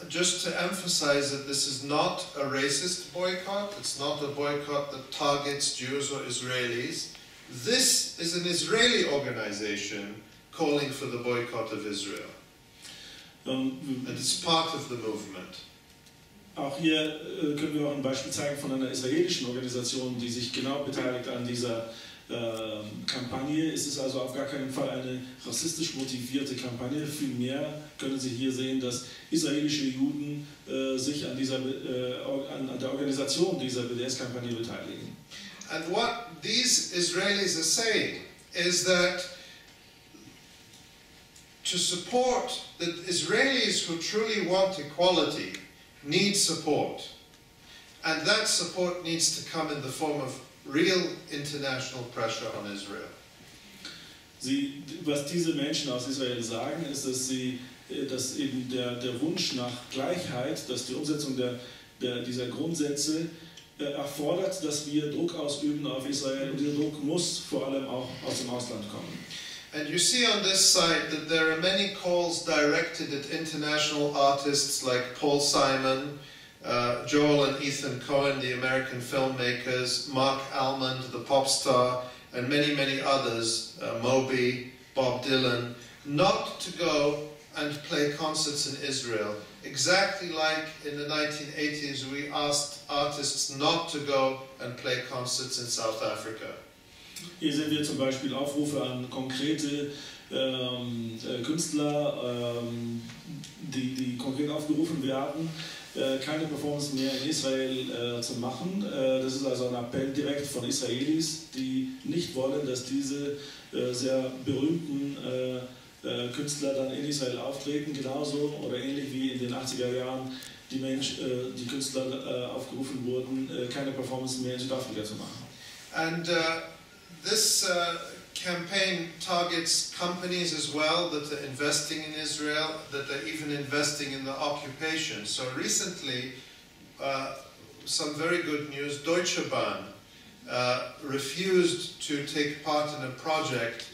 just to emphasize that this is not a racist boycott, it's not a boycott that targets Jews or Israelis. This is an Israeli organization calling for the boycott of Israel. And it's part of the movement. Auch hier können wir auch ein Beispiel zeigen von einer israelischen Organisation, die sich genau beteiligt an dieser Kampagne. Es ist also auf gar keinen Fall eine rassistisch motivierte Kampagne. Vielmehr können Sie hier sehen, dass israelische Juden sich an der Organisation dieser BDS-Kampagne beteiligen. And what these Israelis are saying is that to support the Israelis who truly want equality need support. And that support needs to come in the form of real international pressure on Israel. Was diese Menschen aus Israel sagen, ist, dass eben der Wunsch nach Gleichheit, dass die Umsetzung dieser Grundsätze erfordert, dass wir Druck ausüben auf Israel, und dieser Druck muss vor allem auch aus dem Ausland kommen. And you see on this site that there are many calls directed at international artists like Paul Simon, Joel and Ethan Cohen, the American filmmakers, Mark Almond, the pop star, and many, many others, Moby, Bob Dylan, not to go and play concerts in Israel. Exactly like in the 1980s we asked artists not to go and play concerts in South Africa. Hier sehen wir zum Beispiel Aufrufe an konkrete Künstler, die konkret aufgerufen werden, keine Performance mehr in Israel zu machen. Das ist also ein Appell direkt von Israelis, die nicht wollen, dass diese sehr berühmten Künstler dann in Israel auftreten, genauso oder ähnlich wie in den 80er Jahren die Künstler aufgerufen wurden, keine Performance mehr in Südafrika zu machen. And this campaign targets companies as well that are investing in Israel, that are even investing in the occupation. So recently, some very good news, Deutsche Bahn refused to take part in a project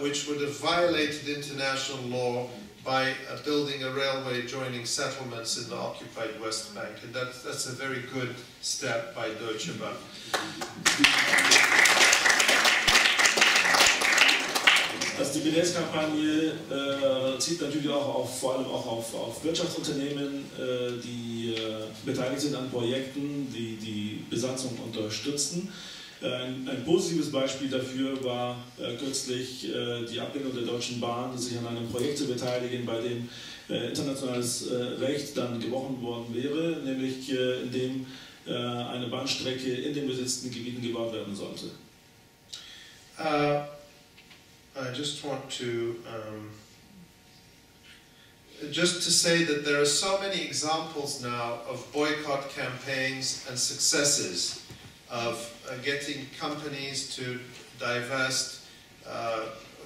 which would have violated international law by building a railway joining settlements in the occupied West Bank. And that's a very good step by Deutsche Bahn. Also die BDS-Kampagne zielt natürlich auch vor allem auch auf Wirtschaftsunternehmen, die beteiligt sind an Projekten, die die Besatzung unterstützen. Ein positives Beispiel dafür war kürzlich die Ablehnung der Deutschen Bahn, sich an einem Projekt zu beteiligen, bei dem internationales Recht dann gebrochen worden wäre, nämlich in dem eine Bahnstrecke in den besetzten Gebieten gebaut werden sollte. I just want to say that there are so many examples now of boycott campaigns and successes of getting companies to divest,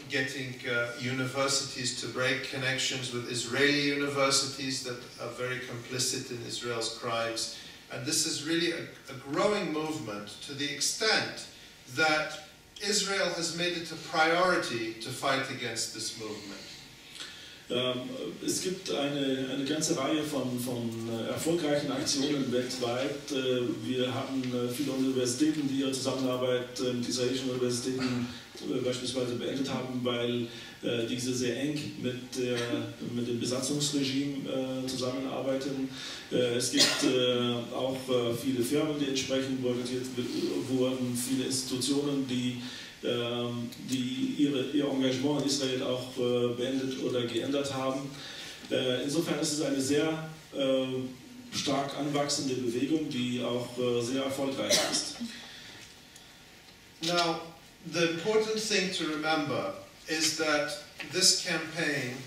getting universities to break connections with Israeli universities that are very complicit in Israel's crimes. And this is really a growing movement to the extent that Israel has made it a priority to fight against this movement. Es gibt eine ganze Reihe von erfolgreichen Aktionen weltweit. Wir haben viele Universitäten, die ihre Zusammenarbeit mit israelischen Universitäten beispielsweise beendet haben, weil diese sehr eng mit dem Besatzungsregime zusammenarbeiten. Es gibt auch viele Firmen, die entsprechend boykottiert wurden, viele Institutionen, die ihr Engagement in Israel auch beendet oder geändert haben. Insofern ist es eine sehr stark anwachsende Bewegung, die auch sehr erfolgreich ist. Now, the important thing to remember is that this campaign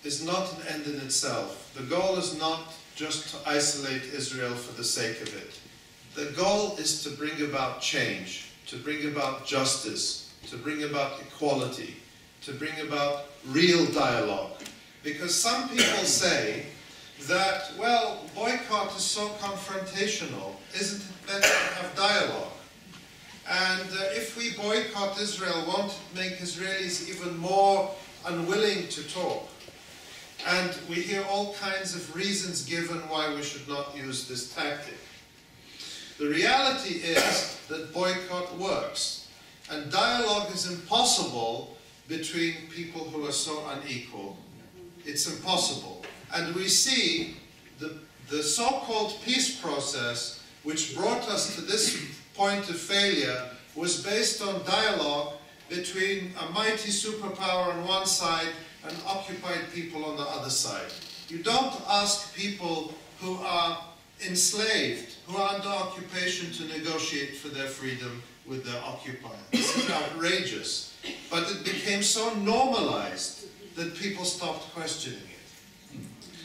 is not an end in itself. The goal is not just to isolate Israel for the sake of it. The goal is to bring about change, to bring about justice, to bring about equality, to bring about real dialogue. Because some people say that, well, boycott is so confrontational, isn't it better to have dialogue? And if we boycott Israel, won't it make Israelis even more unwilling to talk? And we hear all kinds of reasons given why we should not use this tactic. The reality is that boycott works, and dialogue is impossible between people who are so unequal. It's impossible. And we see the so-called peace process, which brought us to this point of failure, was based on dialogue between a mighty superpower on one side and occupied people on the other side. You don't ask people who are enslaved, who are under occupation, to negotiate for their freedom with their occupier. This is outrageous. But it became so normalized that people stopped questioning it.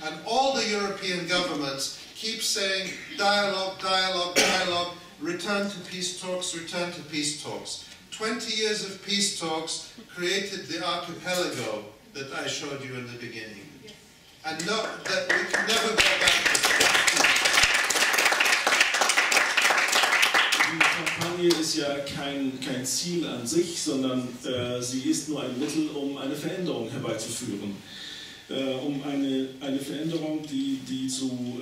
And all the European governments keep saying dialogue, dialogue, dialogue, return to peace talks, return to peace talks. 20 years of peace talks created the archipelago that I showed you in the beginning. And no, that we can never go back to that. Die Kampagne ist ja kein Ziel an sich, sondern sie ist nur ein Mittel, um eine Veränderung herbeizuführen. Um eine Veränderung, die zu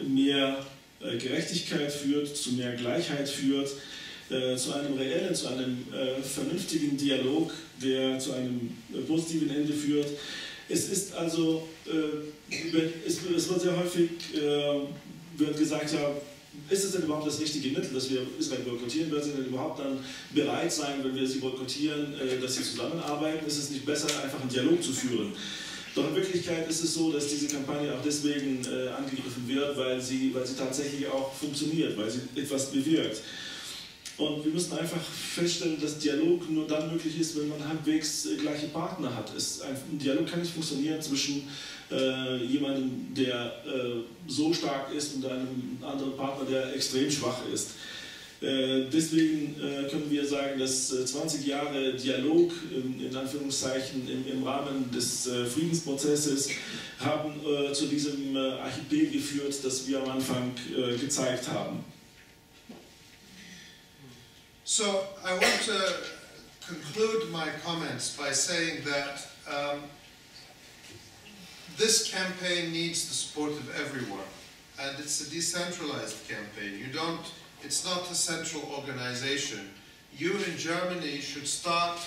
mehr Gerechtigkeit führt, zu mehr Gleichheit führt, zu einem reellen, zu einem vernünftigen Dialog, der zu einem positiven Ende führt. Es ist also, es wird sehr häufig wird gesagt, ja, ist es denn überhaupt das richtige Mittel, dass wir Israel boykottieren? Werden sie denn überhaupt dann bereit sein, wenn wir sie boykottieren, dass sie zusammenarbeiten? Ist es nicht besser, einfach einen Dialog zu führen? Doch in Wirklichkeit ist es so, dass diese Kampagne auch deswegen angegriffen wird, weil sie tatsächlich auch funktioniert, weil sie etwas bewirkt. Und wir müssen einfach feststellen, dass Dialog nur dann möglich ist, wenn man halbwegs gleiche Partner hat. Ein Dialog kann nicht funktionieren zwischen jemandem, der so stark ist, und einem anderen Partner, der extrem schwach ist. Deswegen können wir sagen, dass 20 Jahre Dialog in Anführungszeichen im Rahmen des Friedensprozesses haben zu diesem Archipel geführt, das wir am Anfang gezeigt haben. So I want to conclude my comments by saying that this campaign needs the support of everyone, and it's a decentralized campaign. It's not a central organization. You in Germany should start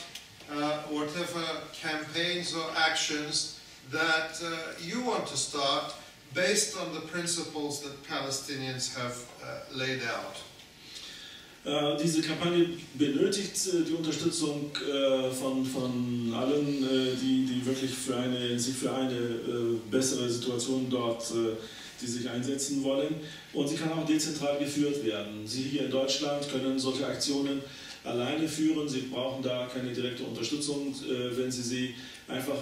whatever campaigns or actions that you want to start based on the principles that Palestinians have laid out. Diese Kampagne benötigt die Unterstützung von allen, die wirklich sich für eine bessere Situation dort die sich einsetzen wollen. Und sie kann auch dezentral geführt werden. Sie hier in Deutschland können solche Aktionen alleine führen. Sie brauchen da keine direkte Unterstützung, wenn sie einfach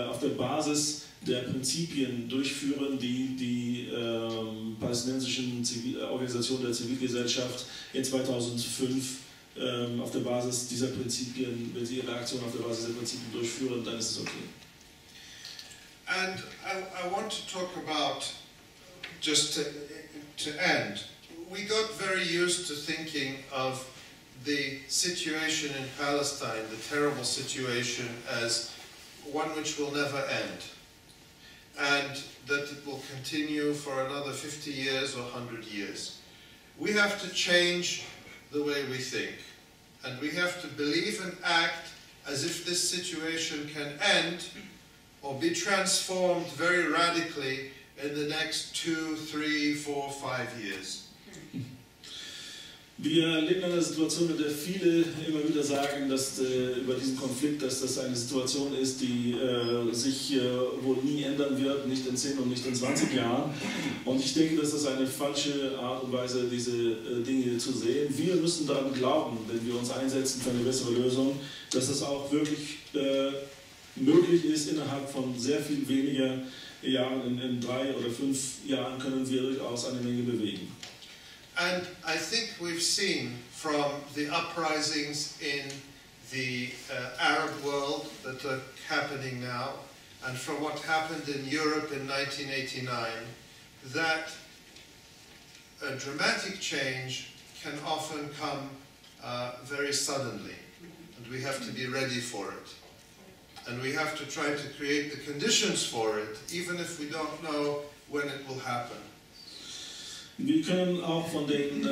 auf der Basis der Prinzipien durchführen, die palästinensischen Organisation der Zivilgesellschaft in 2005 auf der Basis dieser Prinzipien, wenn sie ihre Aktion auf der Basis der Prinzipien durchführen, dann ist es okay. And I want to talk about, just to end, we got very used to thinking of the situation in Palestine, the terrible situation, as one which will never end, and that it will continue for another 50 years or 100 years. We have to change the way we think, and we have to believe and act as if this situation can end or be transformed very radically in the next 2, 3, 4, 5 years. Wir leben in einer Situation, in der viele immer wieder sagen, dass über diesen Konflikt, dass das eine Situation ist, die sich wohl nie ändern wird, nicht in 10 und nicht in 20 Jahren. Und ich denke, das ist eine falsche Art und Weise, diese Dinge zu sehen. Wir müssen daran glauben, wenn wir uns einsetzen für eine bessere Lösung, dass das auch wirklich möglich ist. Innerhalb von sehr viel weniger Jahren, in 3 oder 5 Jahren, können wir durchaus eine Menge bewegen. And I think we've seen from the uprisings in the Arab world that are happening now, and from what happened in Europe in 1989, that a dramatic change can often come very suddenly, and we have to be ready for it. And we have to try to create the conditions for it, even if we don't know when it will happen. Wir können auch von den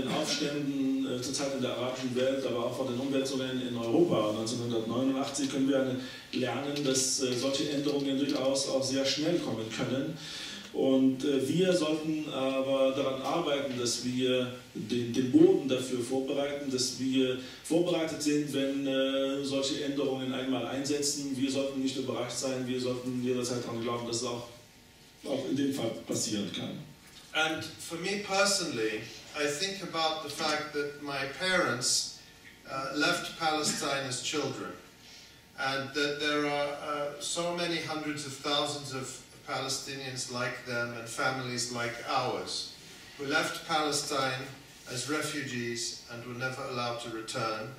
Aufständen zur Zeit in der arabischen Welt, aber auch von den Umwälzungen in Europa 1989 können wir lernen, dass solche Änderungen durchaus auch sehr schnell kommen können. Und wir sollten aber daran arbeiten, dass wir den Boden dafür vorbereiten, dass wir vorbereitet sind, wenn solche Änderungen einmal einsetzen. Wir sollten nicht überrascht sein, wir sollten jederzeit daran glauben, dass es auch in dem Fall passieren kann. And for me personally, I think about the fact that my parents left Palestine as children, and that there are so many hundreds of thousands of Palestinians like them and families like ours who left Palestine as refugees and were never allowed to return,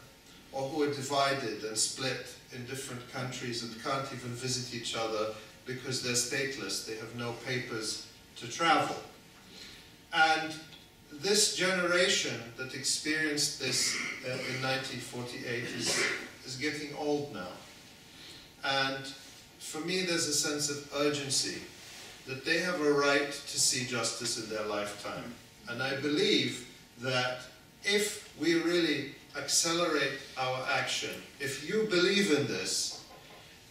or who are divided and split in different countries and can't even visit each other because they're stateless, they have no papers to travel. And this generation that experienced this in 1948 is getting old now. And for me there's a sense of urgency that they have a right to see justice in their lifetime. And I believe that if we really accelerate our action, if you believe in this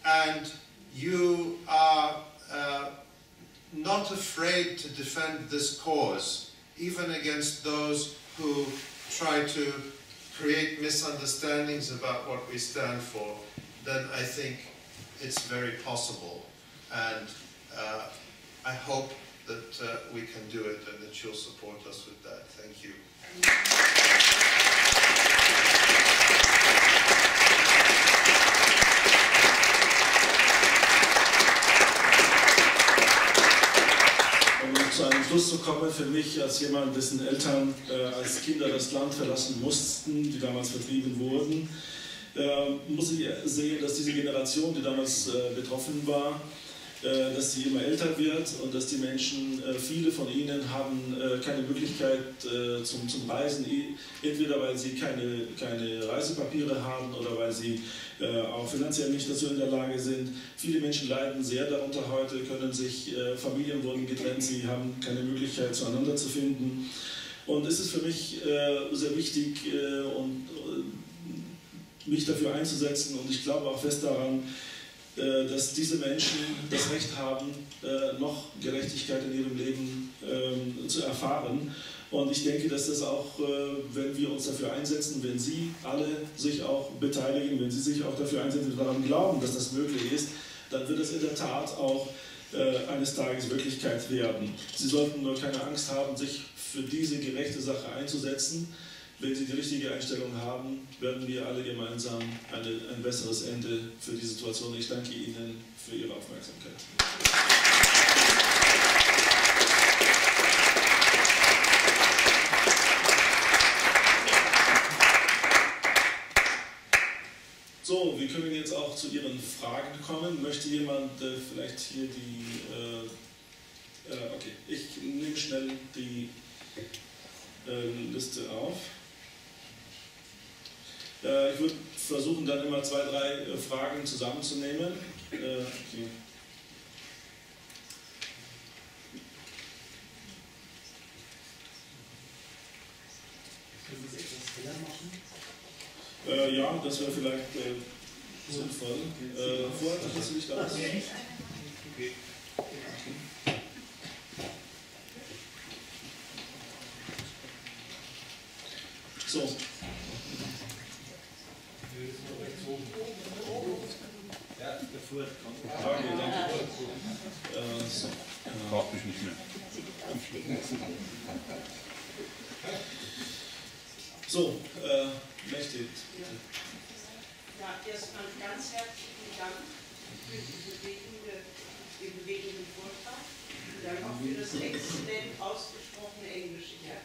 and you are not afraid to defend this cause, even against those who try to create misunderstandings about what we stand for, then I think it's very possible. And I hope that we can do it and that you'll support us with that. Thank you. Zu einem Schluss zu kommen, für mich als jemand, dessen Eltern als Kinder das Land verlassen mussten, die damals vertrieben wurden, muss ich sehen, dass diese Generation, die damals betroffen war, dass sie immer älter wird und dass die Menschen, viele von ihnen haben keine Möglichkeit zum Reisen, entweder weil sie keine Reisepapiere haben oder weil sie auch finanziell nicht dazu in der Lage sind. Viele Menschen leiden sehr darunter heute, Familien wurden getrennt, sie haben keine Möglichkeit zueinander zu finden. Und es ist für mich sehr wichtig, mich dafür einzusetzen, und ich glaube auch fest daran, dass diese Menschen das Recht haben, noch Gerechtigkeit in ihrem Leben zu erfahren. Und ich denke, dass das auch, wenn wir uns dafür einsetzen, wenn Sie alle sich auch beteiligen, wenn Sie sich auch dafür einsetzen und daran glauben, dass das möglich ist, dann wird es in der Tat auch eines Tages Wirklichkeit werden. Sie sollten nur keine Angst haben, sich für diese gerechte Sache einzusetzen. Wenn Sie die richtige Einstellung haben, werden wir alle gemeinsam ein besseres Ende für die Situation. Ich danke Ihnen für Ihre Aufmerksamkeit. So, wir können jetzt auch zu Ihren Fragen kommen. Möchte jemand vielleicht hier okay, ich nehme schnell die Liste auf. Ich würde versuchen, dann immer 2, 3 Fragen zusammenzunehmen. Okay. Können Sie etwas schneller machen? Ja, das wäre vielleicht sinnvoll. Vorher hast du dich da was? Okay. So. Ja, davor. Okay, danke. So. Braucht mich nicht mehr. So, Mächte. Ja, erstmal ganz herzlichen Dank für den bewegenden Vortrag und dann auch für das exzellent ausgesprochene Englische. Ja.